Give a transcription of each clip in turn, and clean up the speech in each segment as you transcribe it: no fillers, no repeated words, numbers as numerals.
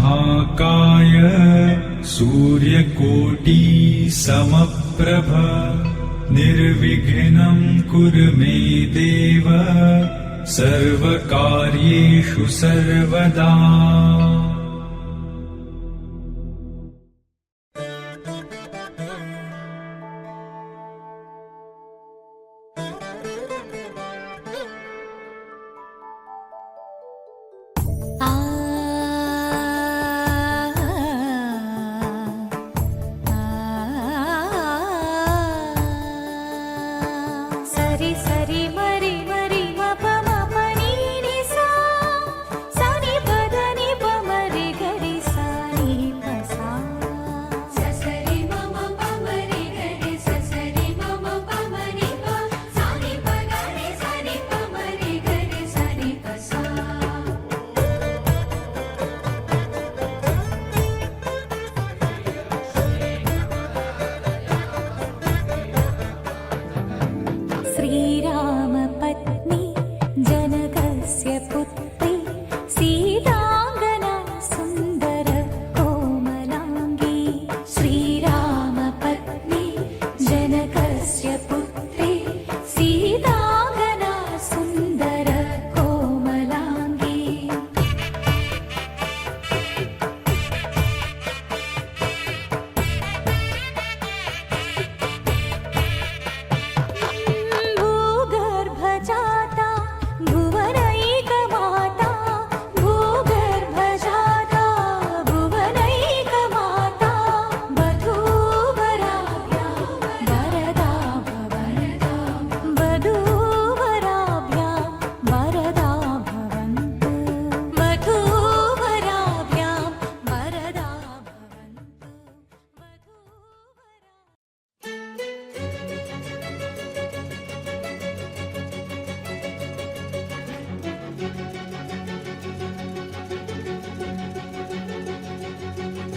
महाकाय सूर्यकोटि समप्रभ निर्विघ्नं कुरु मे देव सर्वकार्येषु सर्वदा।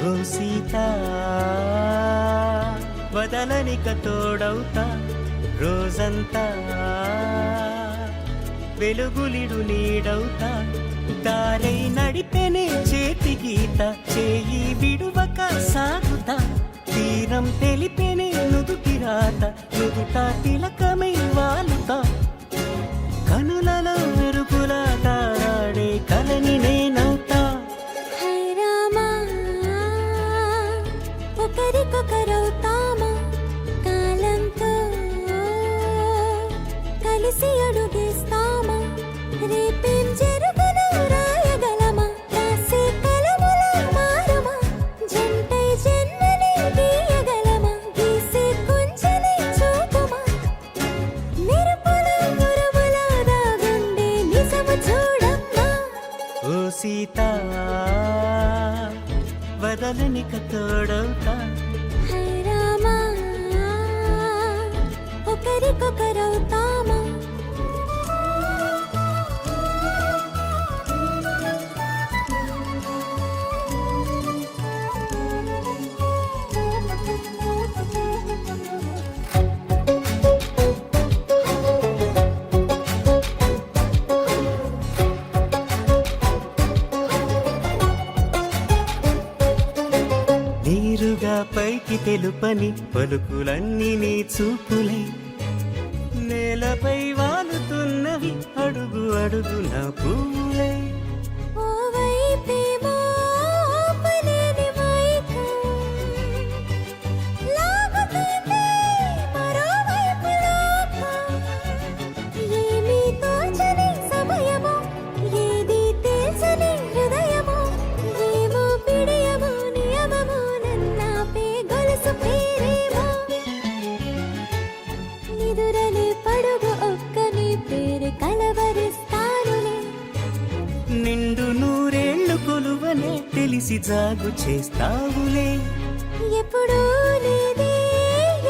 ఓ సీత వదలనిక తోడవుతా రోజంతా వెలుగులిడు నీడవుతా దారై నడిపెనే చేతి గీత చేయి విడువక సాగుతా తీరం తెలిపెనే నుదుటి రాత నుదుట తిలకమై వాలుతా కనులలో మెరుపులా తారాడే కలని నేనవుతా ఒకరికొకరవుతామా కాలంతో కలిసి అడుగేస్తామా రేపేం జరుగునో రాయగలమా రాసే కలముల మారమా జంటై జన్మని గీయగలమా గీసే కొంచెని చూపుమా మెరుపుల మురుముల దాగుండే నిజము చూడమ్మా ఓ సీత వదలనిక తోడవుతా రామా ఒకరికొకరవుతామా పైకి తెలుపని పలుకులన్నీ నీ చూపులై నేలపై వాలుతున్నవి అడుగు అడుగు నా పూలై నిండు నూరేళ్లు కొలువనే తెలిసి జాగు చేస్తావులే ఎప్పుడూ లేదే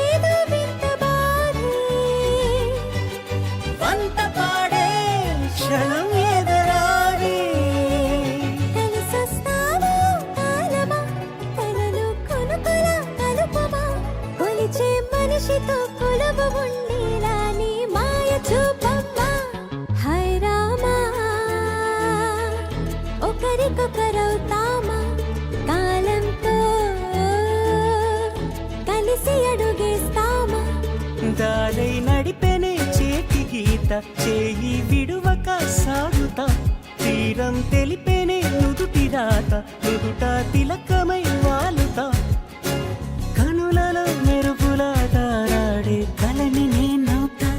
ఏదో వింత బాధే వంత పాడే క్షణం ఎదరాడే కలిసొస్తావా కాలమా కలలు కొనుకొల కలుపమా కొలిచే మనిషితో కొలువు ఉండేలా నీ మాయ చూపమ్మా హై రామా ఒకరికొకరవుతామా చేయి విడువక సాగుతా తీరం తెలిపేనే నుదుటి రాత నుదుట తిలకమై వాలుతా కనులలో మెరుపులాటాడే కలని నేనవుతా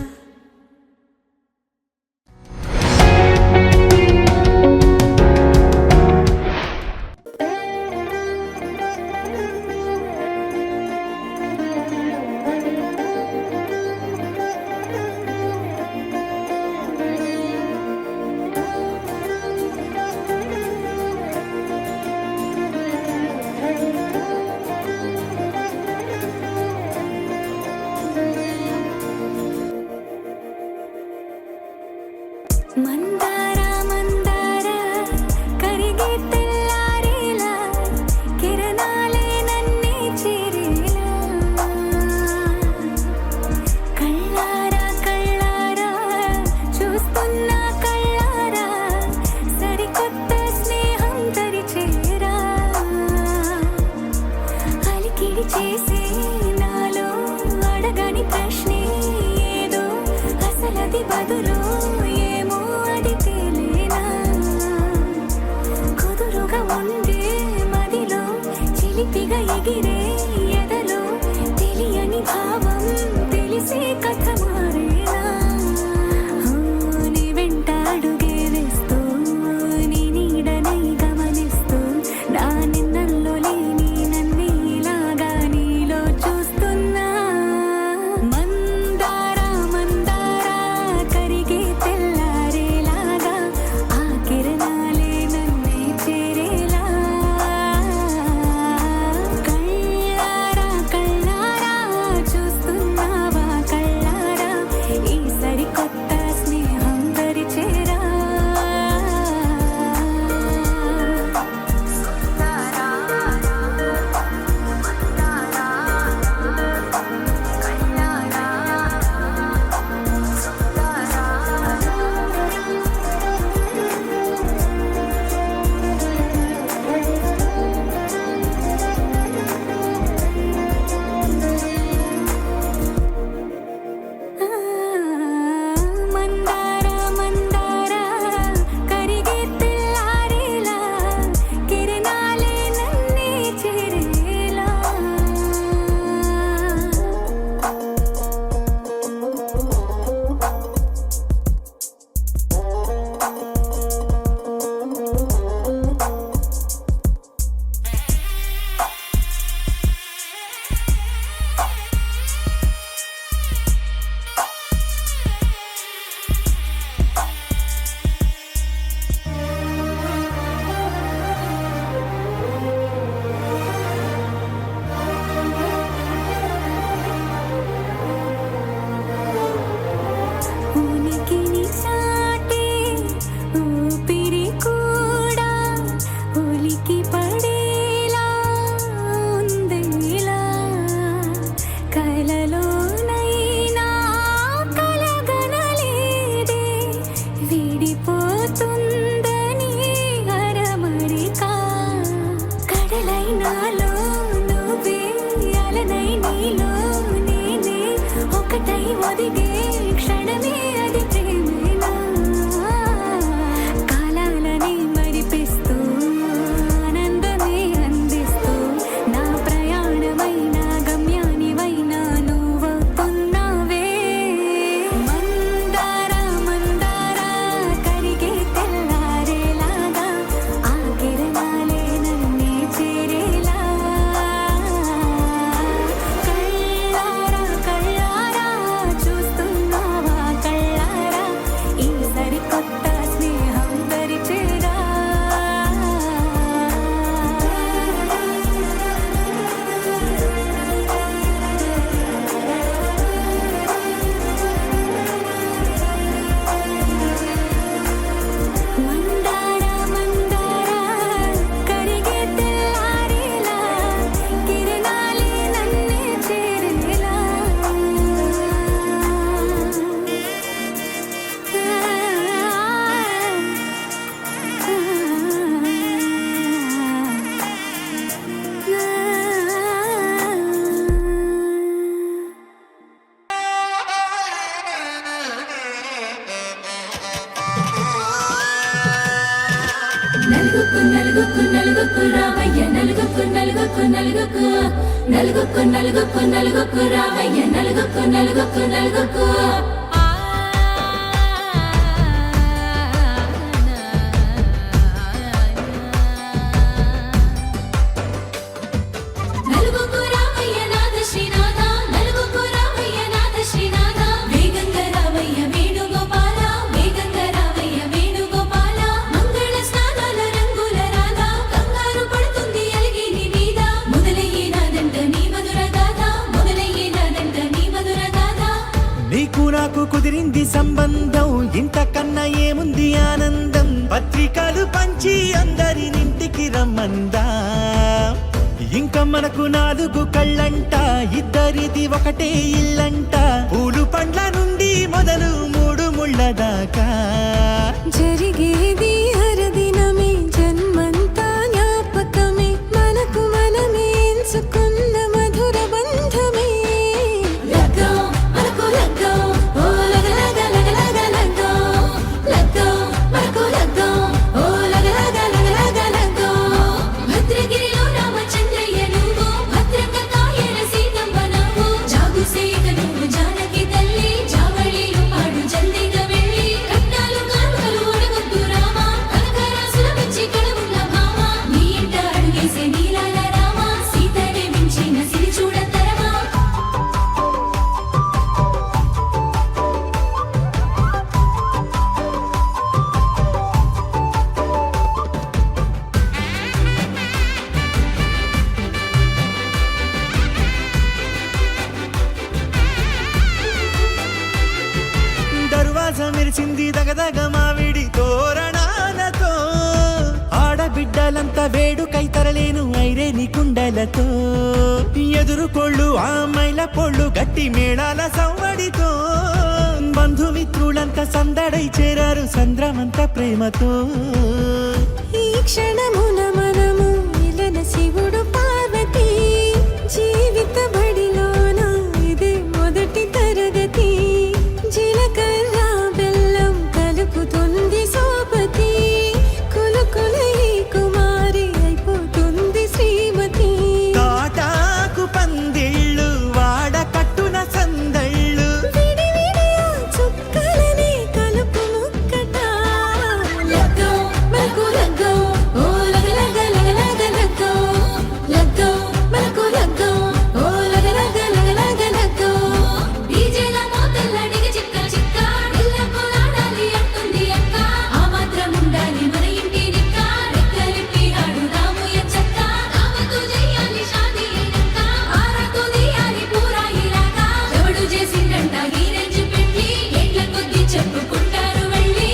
మందార మందార కరిగే తెల్లారేలా కిరణాలే నన్నే చేరేలా కళ్ళారా కళ్ళారా చూస్తున్నా కళ్ళారా సరికొత్త స్నేహం తరిచేరా అలికిడి చేసే నాలో అడగని ప్రశ్నే ఏదో అసలది బదులు చిలిపిగా ఎగిరే ఎదలో తెలియని భావం తెలిసే కథ మారేనా నీ వెంట అడుగే వేస్తూ నీ నీడనై గమనిస్తూ నా నిన్నల్లో లేని నన్నే ఇలాగా నీలో చూస్తున్నా మందార మందార కరిగే తెల్లారేలాగా ఆ కిరణాలే నన్నే చేరేలా కళ్ళారా కళ్ళారా చూస్తున్నావా కళ్ళారా ఈ సరికొత్త స్నేహం పరిచేరా మందార మందార కరిగే తెల్లారేలా కిరణాలే నన్నే చేరేలా ఉనికిని చాటే ఊపిరి కూడా ఉలికి పడేలా ఉందేలా కలలోనైనా కలగనలేదే విడిపోతుందని అరమరికా కడలైనాలో నువ్వే అలనై నీలో నేనే ఒకటై ఒదిగే క్షణమే అది ప్రేమేనా కాలాలని మరిపిస్తూ ఆనందమే అందిస్తూ నా ప్రయాణమైన గమ్యానివైనా నువ్వవుతున్నావే మందార మందార కరిగే తెల్లారేలాగా ఆ కిరణాలే నన్నే చేరేలా కళ్ళారా కళ్ళారా చూస్తున్నావా కళ్ళారా నలుగుకు నలుగుకు నలుగుకు నలుగుకు నలుగుకు రామయ్య నలుగుకు నలుగుకు నలుగుకు నలుగుకు రామయ్య నాథ శ్రీనాథ నలుగుకు రామయ్య నాథ శ్రీనాథ వేగంగా రామయ్య వేణుగోపాల వేగంగా రామయ్య వేణుగోపాల మంగళ స్నానాల రంగుల రాధా కంగారు పడుతుంది అలిగి నీ మీద మొదలయ్యేనాదంట నీ మధుర గాథ మొదలయ్యేనాదంట నీ మధుర గాథ నీకు నాకు కుదిరింది సంబంధం ఇంతకన్నా ఏముంది ఆనందం పత్రికలు పంచి అందరినింటికి రమ్మందా ఇంకా మనకు 4 కళ్ళంట ఇద్దరిది ఒకటే ఇల్లంట పూలు పండ్ల నుండి మొదలు 3 ముళ్ళ దాకా జరిగేది హరదినమే జన్మంతా జ్ఞాపకమే మనకు మనమే ఎంచుకున్న మధుర బంధమే లగ్గో మనకు లగ్గో ఓ లగ లగ లగ లగ లగ్గో లగ్గో మనకు లగ్గో ఓ లగ లగ లగ లగ లగ్గో భద్రగిరిలో రామచంద్రయ్య నువ్వు భద్రంగా కాయన సీతమ్మ నువ్వు జాగు సేక నువ్వు జానకి తల్లి జావళిలో పాడు జల్దిగా వెళ్ళి కట్నాలు కానుకలు అడగొద్దు రామ కనకరాసుల పిచ్చి కడవుల భామ నీ ఇంట అడుగేసే నీలాల రామ సీతనే మించిన సిరి చూడతరమా దర్వాజ మెరిసింది దగదగ మావిడి తోరణాలతో ఆడబిడ్డలంతా వేడుకై తరలేను ఐరేని కుండలతో ఎదురుకోళ్ళు ఆ మైల పొళ్ళు గట్టి మేళాల సవ్వడితో బంధుమిత్రులంతా సందడై చేరారు సంద్రమంత ప్రేమతో ఈ క్షణమున మనము ఇలన శివుడు పార్వతి జీవిత బడిలోన ఇదే మొదటి తరగతి జీలకర్ర బెల్లం కలుపుతుంది సోపతి కులుకుల ఈ కుమారి అయిపోతుంది శ్రీమతి కాటాకు పందిళ్ళు వాడ కట్టున సందళ్ళు విడి విడియా చుక్కలనే కలుపు ముక్కట లగ్గో మనకు లగ్గో ఓ లగ లగ లగ లగ లగ్గో లగ్గో మనకు లగ్గో ఓ లగ లగ లగ లగ లగ్గో డీజేల మోతల్ల డిగ చిక్క చిక్క ఇళ్ళకు లాడాలి అంటుంది అక్క ఆ మాత్రం ఉండాలి మన ఇంటి నిక్క రెక్కలిప్పి ఆడు రామయ్య చక్క రామతో చెయ్యాలి షాదీ అయినక్క ఆరతో తీయాలి పూరాయిలాగా ఎవడు చేసిండంట గీరెంచి పెట్టి ఎట్ల కొద్ది చెప్పుకుంటారు వెళ్ళి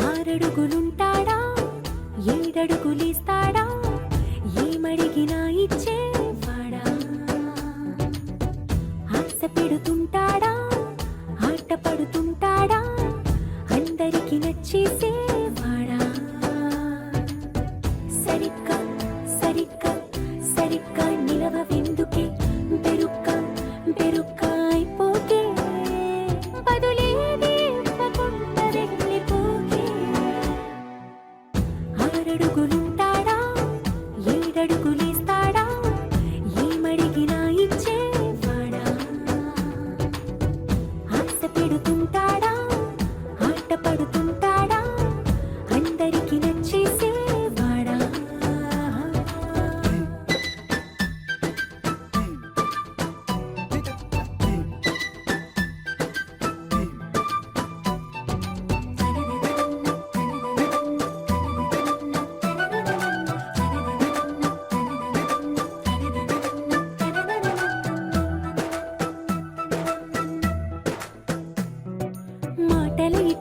ఆరడుగులుంటాడా ఏడడుగులిస్తాడా ఏమడిగినా ఇచ్చేవాడా ఆశ పెడుతుంటాడా ఆట పడుతుంటాడా అందరికి నచ్చేసేవాడా సరిగ్గా సరిగ్గా సరిగ్గా నిలవెందుకే బెరుక్క బెరుక్క అయిపోకే బదులేది ఇవ్వకుండా వెళ్ళిపోకే ఆరడుగులుంటాడా ఏడడుగులేస్తాడా ఏమడిగినా ఇచ్చేవాడా ఆశ పెడుతుంటాడా ఆట పడుతుంటాడా అందరికి నచ్చేసేవాడా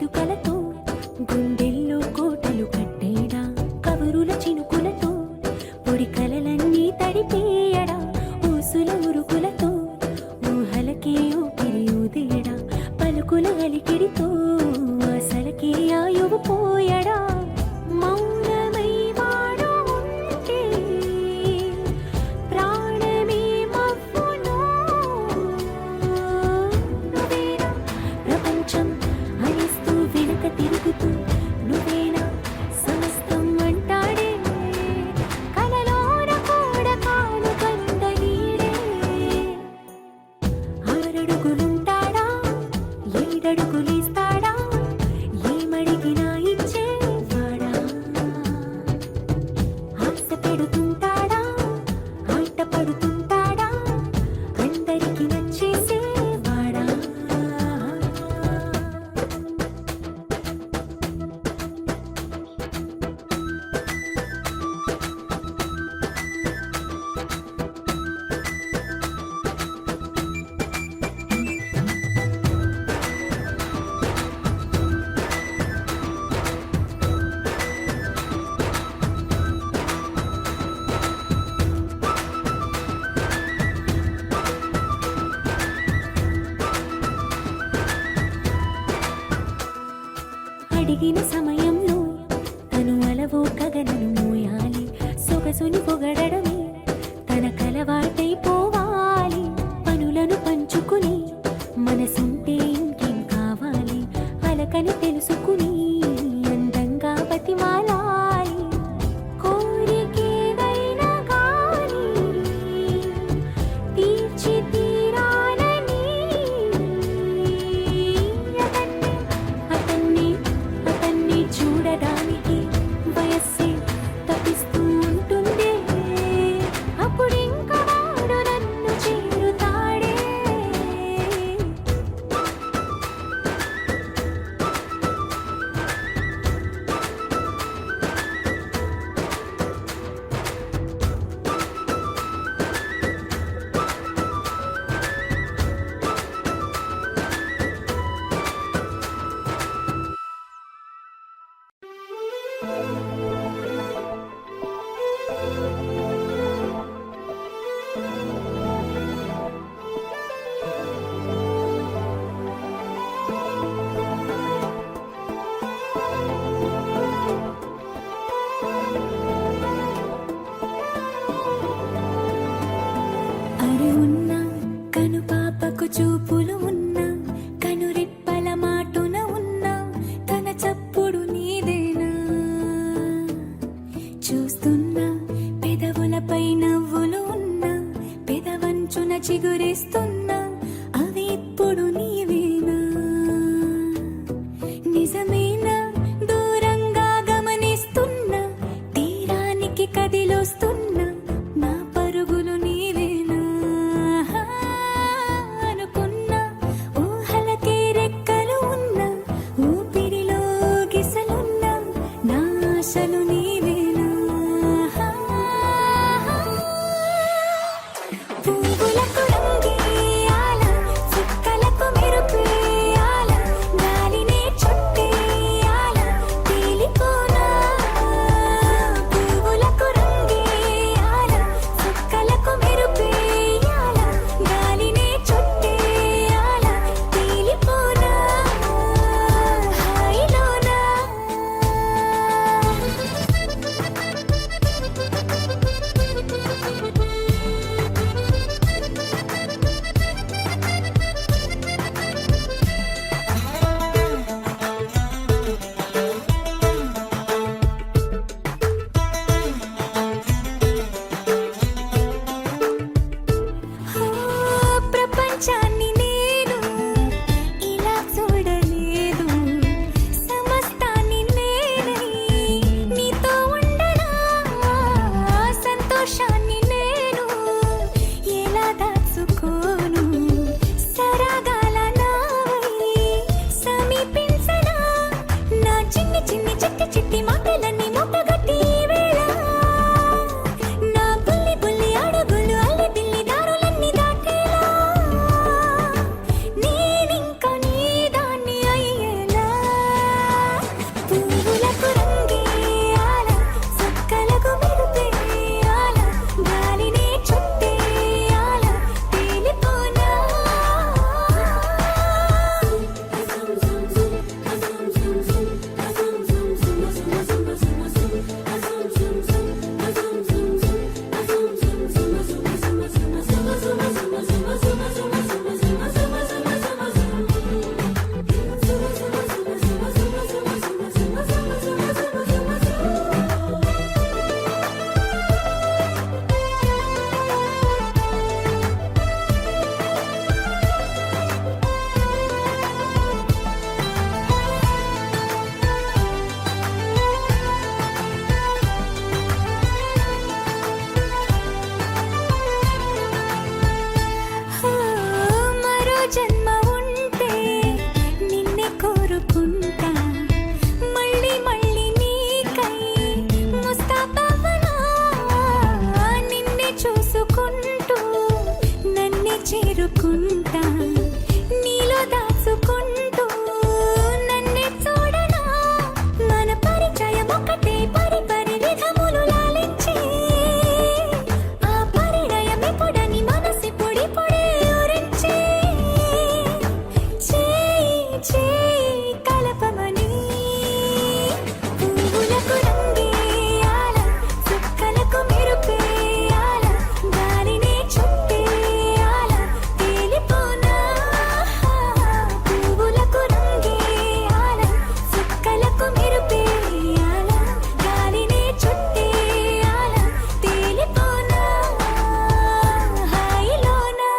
కిటుకలతో గుండెల్లో కోటలు కట్టేడా కబురుల చినుకులతో పొడి కలలన్నీ తడిపేయడా ఊసుల ఉరుకులతో ఊహలకి ఊపిరి ఊదేయడా పలుకుల అలికిడితో అసలకి ఆయువు పోయడా మౌనమై వాడు ఉంటే ప్రాణమే మవ్వును నువ్వేనా ప్రపంచం అనిస్తూ వెనుక తిరుగుతూ నువ్వేనా సమస్తం అంటాడే కలలోన కూడా కాను కంద నీడే ఆరడుగులుంటాడా ఏడడుగులేస్తాడా ఏమడిగినా ఇచ్చేవాడా ఆశ పెడుతుంటాడా ఆట పడుతుంటాడా అందరికి నచ్చేసేవాడా అడిగిన సమయంలో తను అలవో కగనను మోయాలి సొగసుని పొగడమే తనకలవాటైపోవాలి పనులను పంచుకుని మనసుంటే ఇంకేం కావాలి అలకని తెలుసుకుని అందంగా బతిమాలాలి కోరికేదైనా కానీ తీర్చి తీరాలని అతన్ని అతన్ని చూడడానికి వయస్సే తప్పిస్తూ ఉంటుంది అప్పుడింకా వాడు నన్ను చేరుతాడే అరే ఉన్నా కను పాపకు చూపులు ఉన్నా కనురెప్పల మాటున ఉన్నా తన చప్పుడు నీదేనా చూస్తున్నా పెదవులపై నవ్వులు ఉన్నా పెదవంచున చిగురిస్తున్నా అవి ఇప్పుడు నీవేనా నిజమేనా దూరంగా గమనిస్తున్నా తీరానికి కదిలొస్తున్నా నా పరుగులు నీవేనా అనుకున్నా ఊహలకే రెక్కలు ఉన్నా ఊపిరిలో గిసలున్నా నా ఆశలు నీవేనా పువ్వులకు రంగేయాల చుక్కలకు చేరుకుంటా నీలో దాచుకుంటూ నన్నే చూడనా మన పరిచయం ఒకటే పరి విధములు లాలించే ఆ పరిణయం ఎప్పుడని మనసి పొడి పొడి ఊరించే చేయి కలపమని పువ్వులకు రంగేయాల చుక్కలకు మెరుపేయాల గాలినే చుట్టేయాల తేలిపోనా పువ్వులకు రంగేయాల చుక్కలకు మెరుపేయాల గాలినే చుట్టేయాల తేలిపోనా హాయిలోనా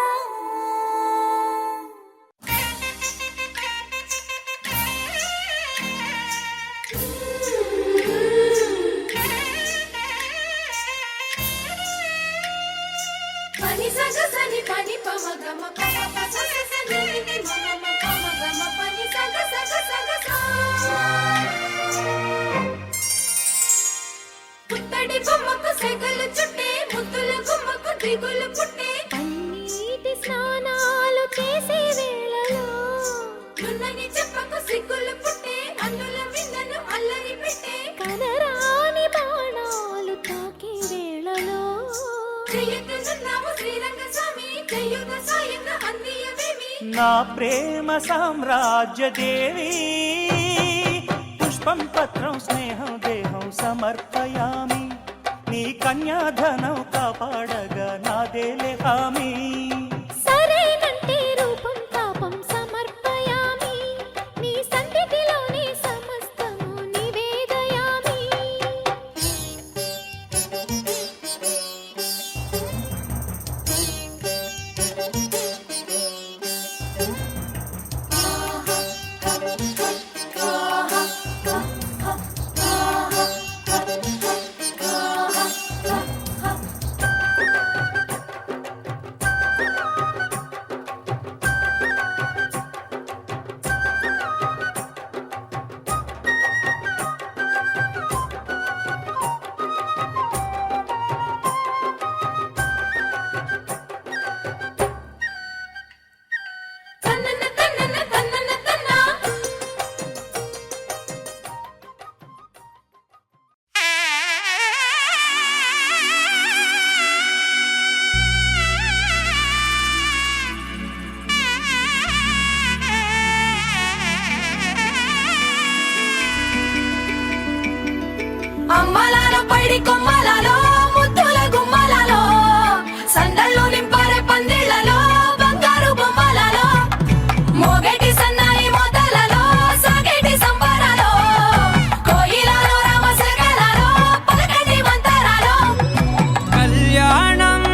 పని సగ సని పని పమ గమ పమ పస స ని ని మమ పమ గమ పని సగ సగ సగ సా పుత్తడి బొమ్మకు సెగలు చుట్టే ముద్దుల గుమ్మకు దిగులు పుట్టే పన్నీటి స్నానాలు చేసే వేళలో నున్నని చెప్పకు సిగ్గులు పుట్టే అన్నుల విందను అల్లరి పెట్టే కనరాని బాణాలు తాకే వేళలో చెయ్యకున్నావు శ్రీరంగ స్వామి చెయ్యుగ సాయంగా అందియవేమి నా ప్రేమ సామ్రాజ్య దేవి పుష్పం పత్రం స్నేహం దేహం సమర్పయామి నీ కన్యాధనం కాపాడగా నాదేలే హామీ సరేనంటే రూపం తాపం సమర్పయామి నీ సన్నిధిలోని సమస్తము నివేదయామి తన్నన తన్నన తన్నన తన్నా అమ్మలాలో పైడి కొమ్మలాలో ముద్దుల గుమ్మలాలో సందళ్ళు నింపారే పందిళ్లలో బంగారు బొమ్మలలో మోగేటి సన్నాయి మోతలలో సాగేటి సంబరాలో కోయిలలో రామసగలలో పలకటి మంతరాలో కళ్యాణం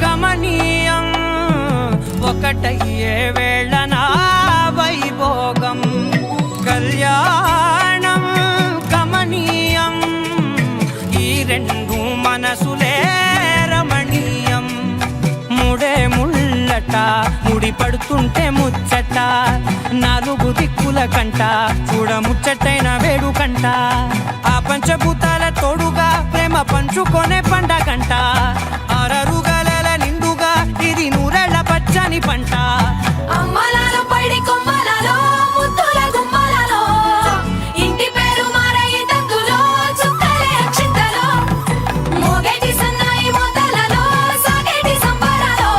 గమనీయం ఒకటయ్యే వేళ నా వైభోగం కళ్యాణం గమనీయం ఈ రెండు మనసులే రమణీయం ముడే ముళ్ళట ముడి పడుతుంటే ముచ్చట నాలుగు దిక్కుల కంట చూడ ముచ్చటైన వేడుకంట ఆ పంచభూతాల తోడుగా ప్రేమ పంచుకొనే పండగంట ఆరరుగల నిండుగా ఇది నూరెళ్ళ పచ్చని పంట అమ్మలాలో పైడి కొమ్మలలో ముద్దుల గుమ్మలలో ఇంటి పేరు మారయ్య దంతులో చుక్కలే అక్షింతలో మోగేటి సన్నాయి మోతలలో సాగేటి సంబరాలో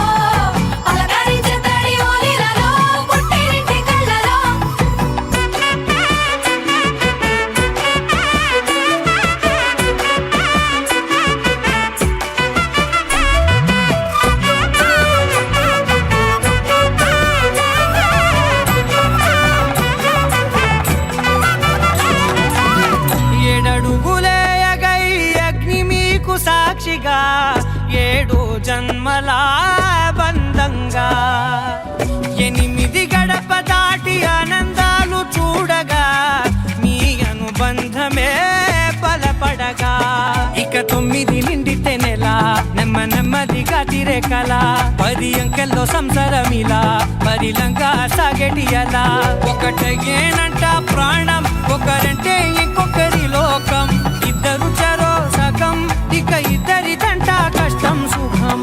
అలకరించే తడి ఓలిలలో పుట్టినింటి కళ్ళలో ఏడడుగులేయగై అగ్ని మీకు సాక్షిగా 7 జన్మల బంధంగా 8 గడప దాటి ఆనందాలు చూడగా మీ అనుబంధమే బలపడగా ఇక 9 నిండితే నెల నెమ్మదిగా తిరే కల 10 అంకెల్లో సంసారమిలా పరిలంగా సాగేటియలా ఒకటేనంట ప్రాణం ఒకరంటే ఇంకొకరి లోకం ఇద్దరు చరో సగం ఇక ఇద్దరిదంట కష్టం సుఖం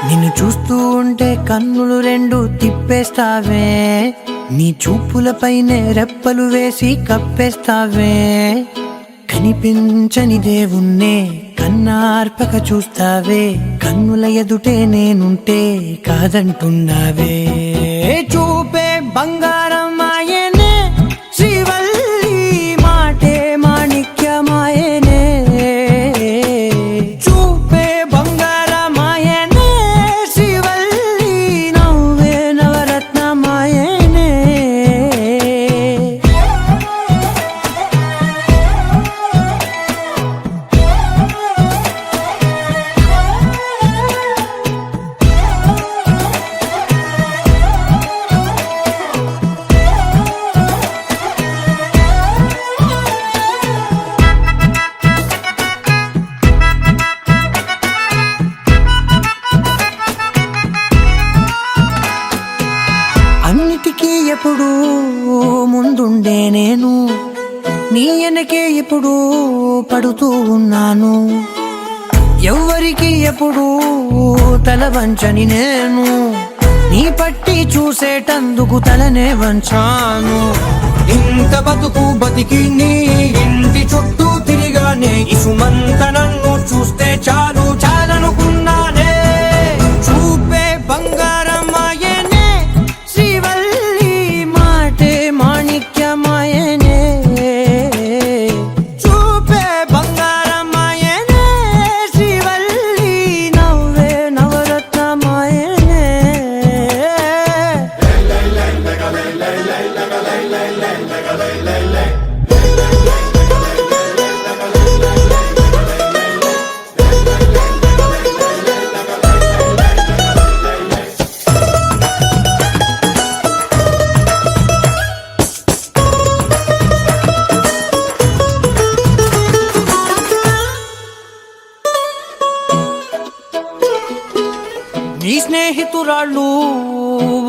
నిన్ను చూస్తూ ఉంటే కన్నులు రెండు తిప్పేస్తావే, నీ చూపులపైనే రెప్పలు వేసి కప్పేస్తావే. కనిపించని దేవుణ్ణే కన్నార్పక చూస్తావే, కన్నుల ఎదుటే నేనుంటే కాదంటున్నావే. చూపే బంగారం ఆయనే శ్రీవల్లి, మాటే మాణిక్యమాయనే. చూపే బంగారమాయనే శ్రీవల్లి, నవ్వే నవరత్నమాయనే. అన్నిటికీ ఎప్పుడు ముందుండే నేను, నీ వెనకే ఎప్పుడు పడుతూ ఉన్నాను. ఎవ్వరికి ఎప్పుడు తల వంచని నేను, నీ పట్టి చూసేటందుకు తలనే వంచాను. ఇంత బతుకు బతికి నీ ఇంటి చుట్టూ తిరిగానే, ఇసుమంత నన్ను చూస్తే చాలు చాలనుకున్నానే. చూపే బంగారమాయనే శ్రీవల్లి, మాటే మాణిక్యమాయనే. చూపే బంగారమాయనే శ్రీవల్లి, నవ్వే నవరత్నమాయనే. నీ స్నేహితురాళ్ళు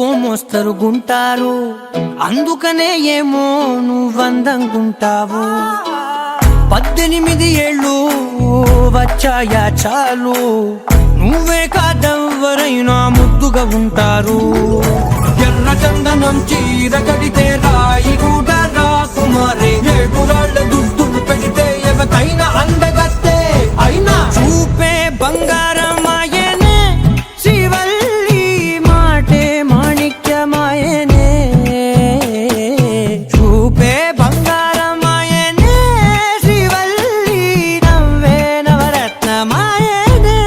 ఓ మోస్తరుగుంటారు, అందుకనే ఏమో నువ్వందంగుంటావు. 18 ఏళ్ళు వచ్చాయా చాలు, నువ్వే కాదెవ్వరైనా ముద్దుగా ఉంటారు. ఎర్ర చందనం చీర కడితే రాయి కూడా రాకుమారే, ఏడురాళ్ళ దుద్దులు పెడితే ఎవతైనా అందగత్తే అయినా. చూపే బంగారమాయనే శ్రీవల్లి, మాటే మాణిక్యమాయనే. చూపే బంగారమాయనే శ్రీవల్లి, నవ్వే నవరత్నమాయనే.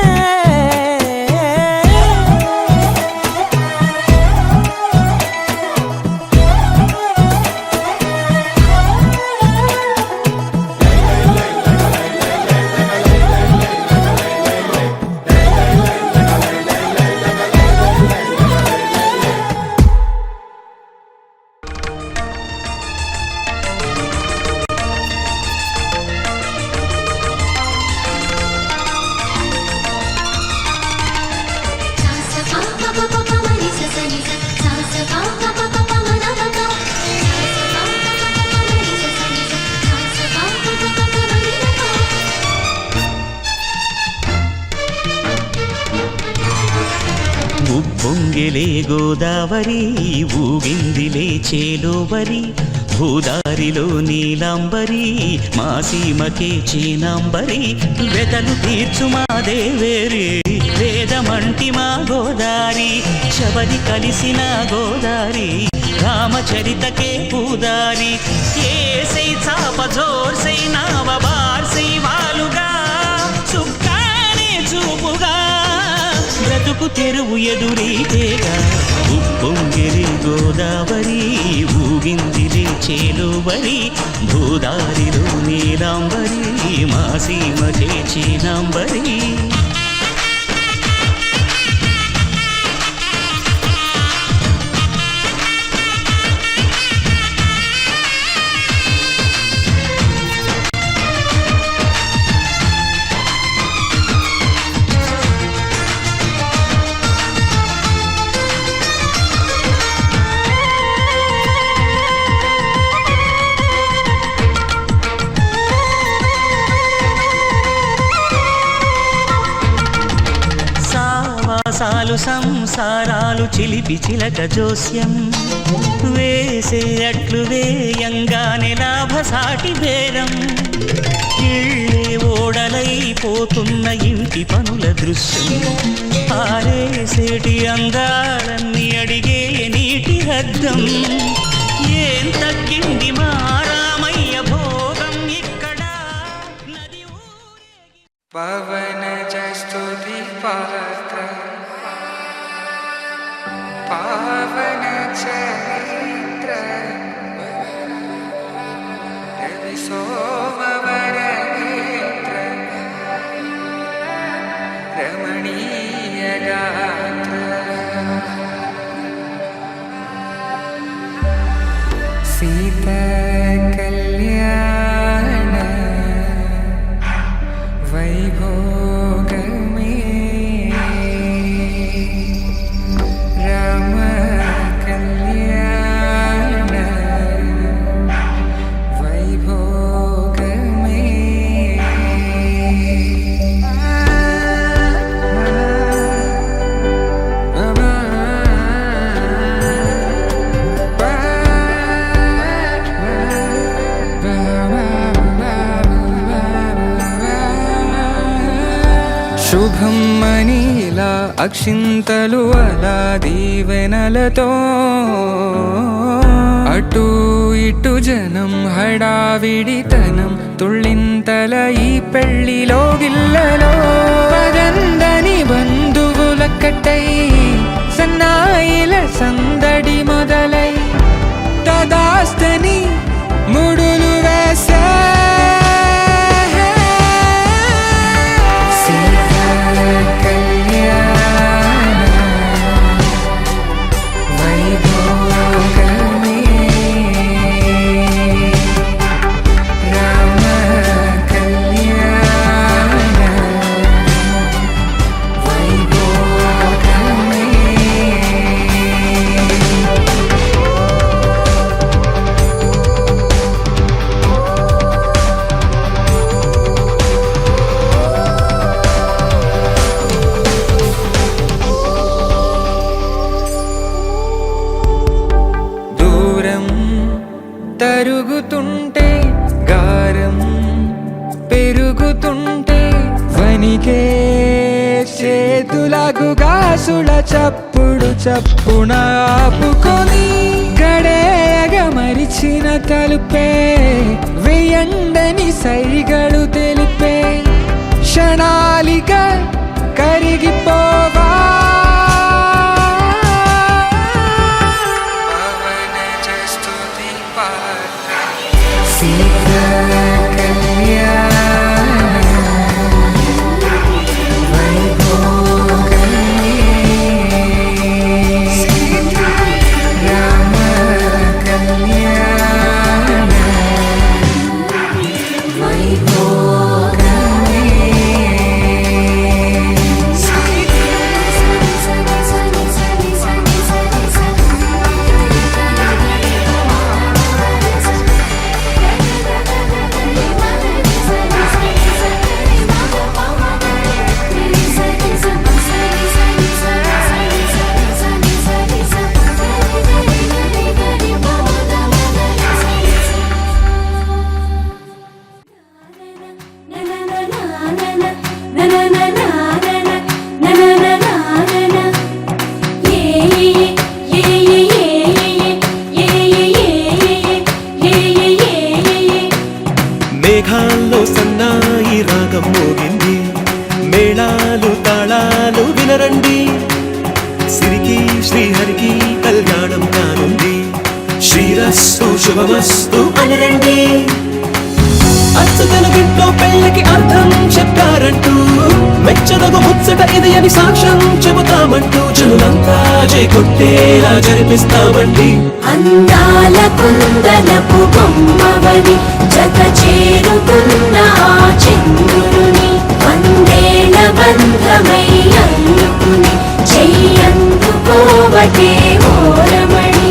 ఉప్పొంగిలే గోదావరి, ఊగిందిలే చేలోవరి, భూదారిలో నీలాంబరి, మా సీమకే చీనాంబరి. వెతలు తీర్చు మా దేవేరి, వేదమంటి మా గోదారి, శబరి కలిసిన గోదారి, రామచరితకే పూదారి. ఏసై చాప జోర్సై నావ బార్సై వాలుగా, చుక్కానే చూపుగా బ్రతుకు తెరువు ఎదురీతేగా. ఉప్పొంగిరి గోదావరి, ఊగిందిలే చేలోవరి, భూదారిలో నీలాంబరి, మా సీమకే చీనాంబరి. సావాసాలు సంసారాలు చిలిపి చిలక జోస్యం వేసే అట్లు వేయంగానే లాభసాటి బేరం ఇళ్ళే ఓడలైపోతున్న ఇంటి పనుల దృశ్యం ఆరేసేటి అందాలన్నీ అడిగే నీటి హద్దం ఏం తగ్గింది మా రామయ్య భోగం ఇక్కడ నది పవన జస్తుతి పాత్ర పావన చరిత్ర రవి సోమవర నేత్ర రమణీయ గాత్ర సీత కళ్యాణ వైభోగమే రామ కళ్యాణ వైభోగమే శుభం మనీలా అక్షింతలు అలా దీవెనలతో అటు ఇటు జనం హడావిడితనం తుళ్ళింతల ఈ పెళ్లిలో గిల్లలో పదందని బంధువుల కట్టై సన్నాయిల సందడి మొదలై తదాస్తని ముడులు వేసే తరుగుతుంటే గారం పెరుగుతుంటే వనికే చేతులకు గాసుల చప్పుడు చప్పున ఆపుకొని గడేయగ మరిచిన తలుపే వేయండని సైగడు తెలిపే క్షణాలిక కరిగిపోవా మేఘాల్లో సన్నాయి రాగం మోగింది మేళాలు తాళాలు వినరండి సిరికి శ్రీహరికి కళ్యాణం కానుంది శ్రీరస్తు శుభమస్తు అనరండి అచ్చు తెలుగింట్లో పెళ్ళకి అర్థం చెప్పారంటూ మెచ్చదగు ముచ్చట ఇది అని సాక్ష్యం చెబుతామంటూ జనులంతా చేకొట్టేలా జరిపిస్తామండి అందాల కుందనపు బొమ్మవని జత చేరుకున్న ఆ చంద్రుని వందేళ్ల బంధమై అల్లుకుని చెయ్యందుకోవటే ఓరమణి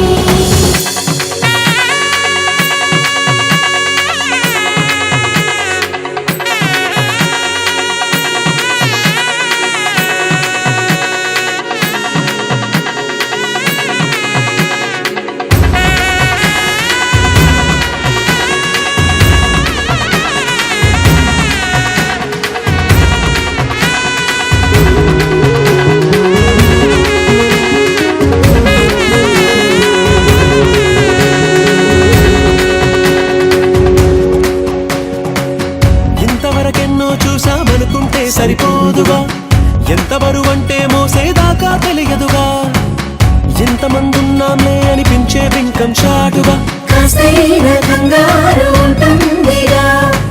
ముఖం చాటుగా కాస్తైన కంగారు ఉంటుందిగా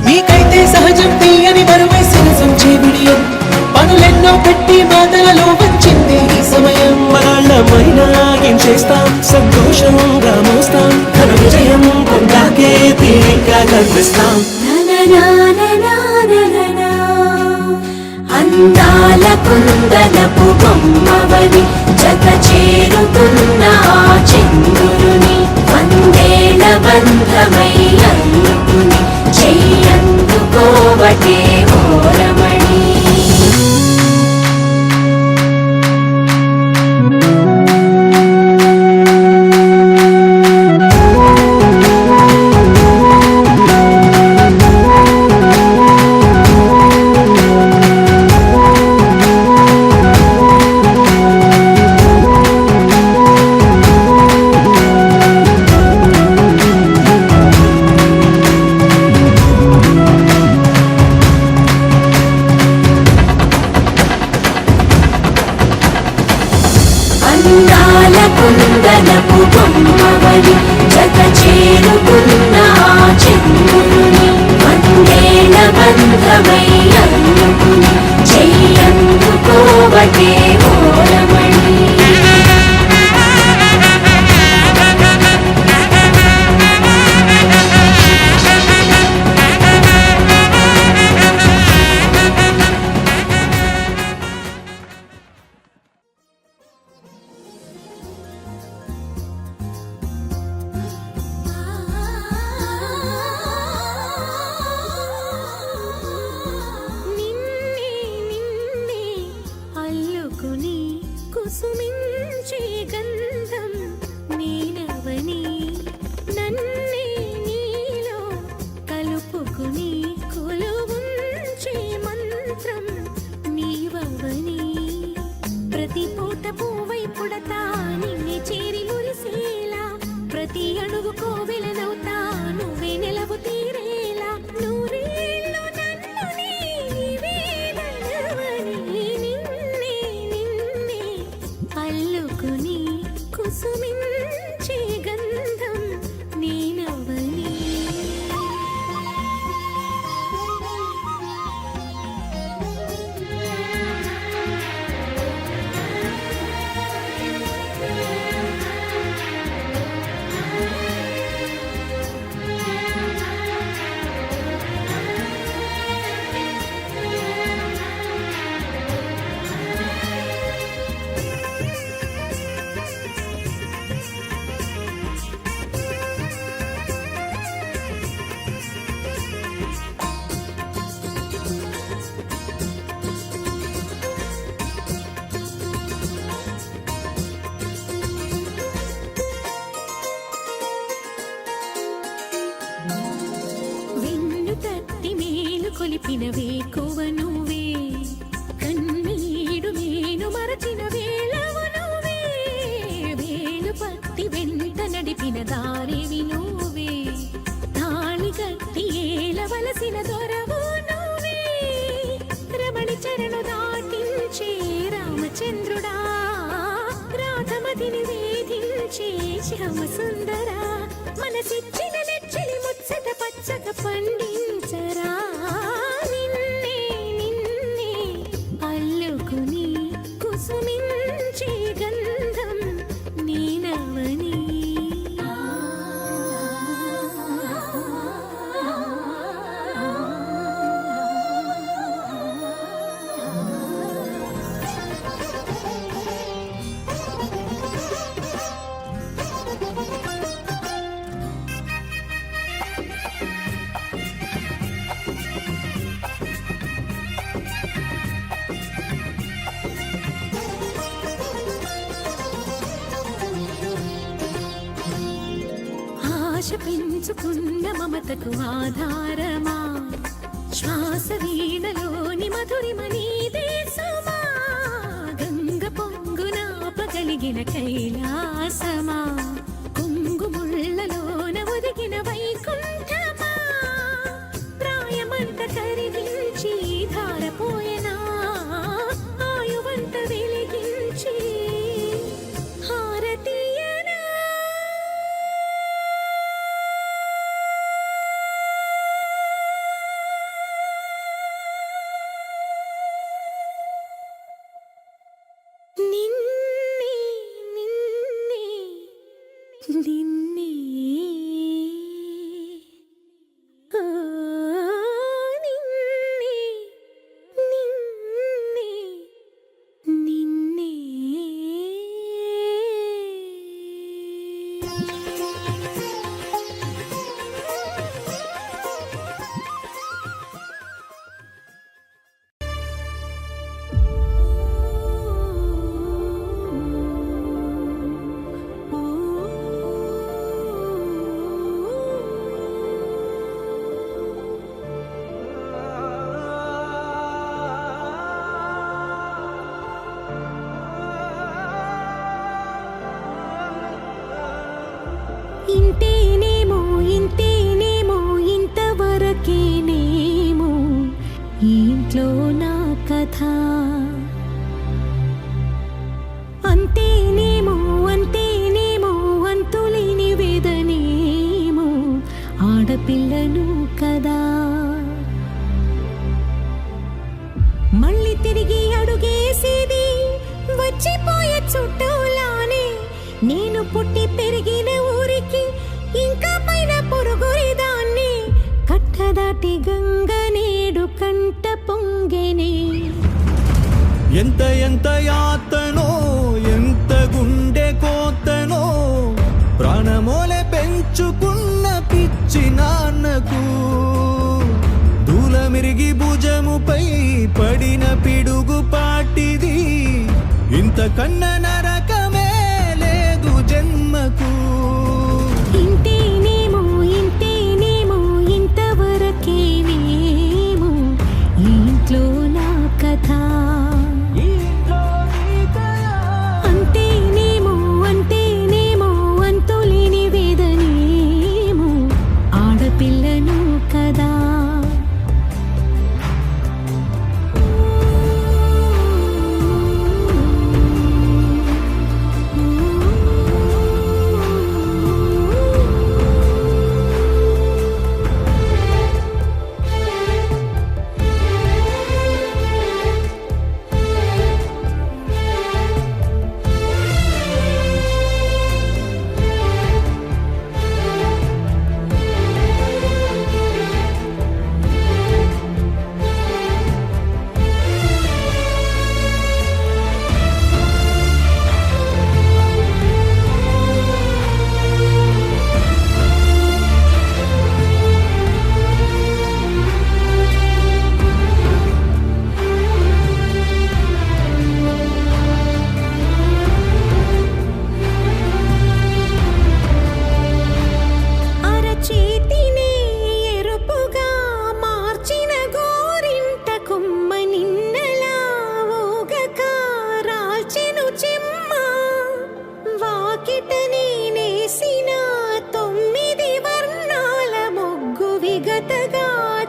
నీకైతే సహజం తీయని మరువై సరసించే విడియం పనులెన్నో పెట్టి మాటలలో వచ్చింది ఈ సమయం మనాళ్ళమైనా ఏం చేస్తాం సంతోషంగా మోస్తాం ఘన విజయం పొందాకే తీరిగ్గా కనిపిస్తాం నననాననానననా. అందాల కుందనపు బొమ్మవని జత చేరుతున్న ఆ చంద్రుని వందేల బంధమై అందుకుని చెయ్యందుకోవటే ఓరమణి అందాల కుందనపు బొమ్మవని జత చేరుకున్న ఆ చంద్రుని వందేల బంధమై అందుకుని చెయ్యందుకోవటే ఓరమణి నిన్నే నిన్నే అల్లుకుని కుసుమించే గంధం నేనవని నన్నే నీలో కలుపుకుని కొలువుంచే మంత్రం నీవవని ప్రతి పూట పువ్వై పుడతా నిన్నే చేరి మురిసేలా ప్రతి అడుగు కోవెలనవుతా నువ్వే నెలవు తీరేలా నూరేళ్ళు నన్ను నీవేదనవని నిన్నే నిన్నే అల్లుకుని కుసుమించే గంధం నేనవని వెన్ను తట్టి మేలు కొలిపిన వేకువ నువ్వే కన్నీడు మేను మరచిన వేళవు నువ్వే వేలు పట్టి వెంట నడిపిన దారివి నువ్వే తాళి కట్టి ఏలవలసిన దొరవు నువ్వే రమణి చరణు దాటించే రామచంద్రుడా రాధమతిని వేధించే శ్యామ సుందరా మనసిచ్చిన నెచ్చిలి ముచ్చట పచ్చక పండించరా నిన్నే నిన్నే అల్లుకుని కుసుమించే గంధం నేనవని ఆశ పెంచుకున్న మమతకు ఆధారమా శ్వాస వీణలోని మధురిమ నీదే సుమా గంగ పొంగునాపగలిగిన కైలాసమా కుంగు ముళ్ళలోన ఒదిగిన వైకుంఠమా ప్రాయమంత కరిగించి ధారపోయనా ఆయువంత వెలిగించి హారతీయనా నిన్నే ఓ నిన్నే నిన్నే నిన్నే ఇంతేనేమో ఇంతేనేమో ఇంతవరకేనేమో ఈ ఇంట్లో నా కథ అంతేనేమో అంతేనేమో అంతులేని వేదనేమో ఆడపిల్లను కదా మళ్ళీ తిరిగి అడుగేసేది వచ్చిపోయే చుట్టూలానే నేను పుట్టి పెరిగిన ఊరికి ఇంకా పైన పొరుగురిదాన్ని కట్టదాటి గంగ నేడు కంట పొంగెనే ఎంత ఎంత యాతనో ఎంత గుండె కోతనో ప్రాణమోలే పెంచుకున్న పిచ్చి నాన్నకు దూలమిరిగి భుజముపై పడిన పిడుగు పాటిది ఇంతకన్న నరకమే లేదు జన్మకు ఇంతేనేమో ఇంతేనేమో ఇంతవరకేనేమో ఈ ఇంట్లో నా కథ అంతేనేమో అంతేనేమో అంతులేని వేదనేమో ఆడపిల్లను కదా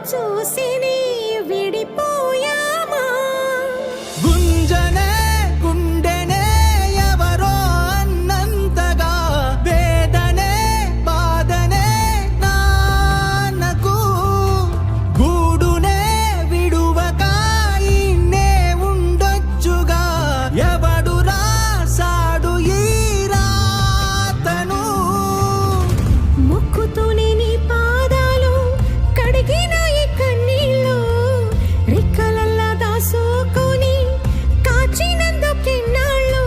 చూసిని విడిపోయామా గుంజనే గుండెనే ఎవరో అన్నంతగా వేదనే బాధనే నాన్నకు గూడునే విడువక ఇన్నే ఉండొచ్చుగా ఎవడు రాసాడు ఈ రాతను ముక్కుతూనే నీ పాదాలు కడిగిన ఈ కన్నీళ్ళు రెక్కలల్లా దాసుకొని కాచినందుకెన్నాళ్ళు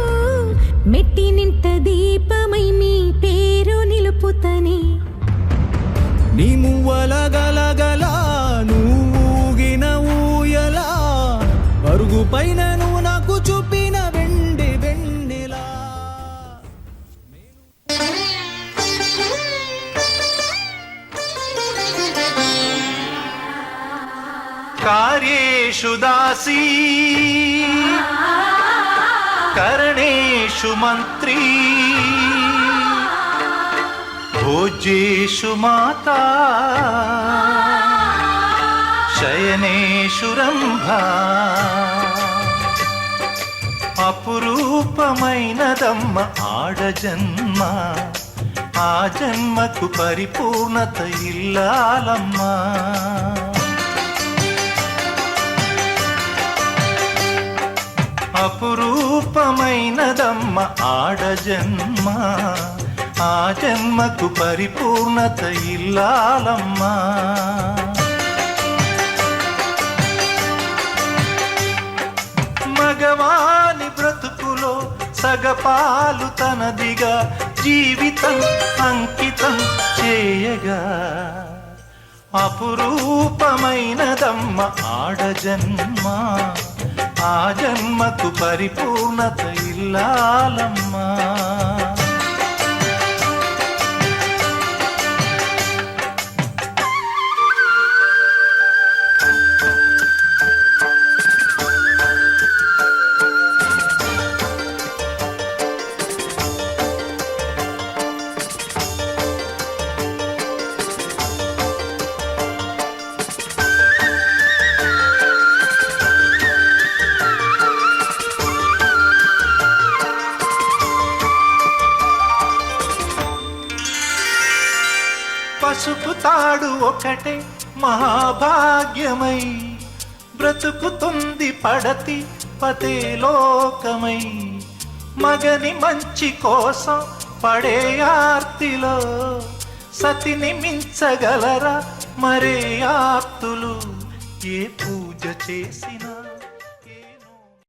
మెట్టి నింట దీపమై మీ పేరు నిలుపుతని నీ మువ్వల గలగల నువ్వుగిన ఊయలా అరుగు పైన నువ్వు నాకు చూపిన వెండి వెన్నెలా कार्येषु दासी करणेषु मन्त्री भोज्येषु माता शयनेषु रम्भा అపురూపమైనదమ్మ ఆడజన్మ ఆ జన్మకు పరిపూర్ణత ఇల్లాలమ్మా అపురూపమైనదమ్మ ఆడజన్మ ఆ జన్మకు పరిపూర్ణత ఇల్లాలమ్మా. మగవాని బ్రతుకులో సగపాలు తనదిగా జీవితం అంకితం చేయగా అపురూపమైనదమ్మ ఆడజన్మ. ఆ జన్మకు పరిపూర్ణత ఇల్లాలమ్మా. పసుపు తాడు ఒకటే మహాభాగ్యమై బ్రతుకుతుంది పడతి పతే లోకమై. మగని మంచి కోసం పడే ఆర్తిలో సతిని మించగలరా మరే ఆప్తులు. ఏ పూజ చేసినా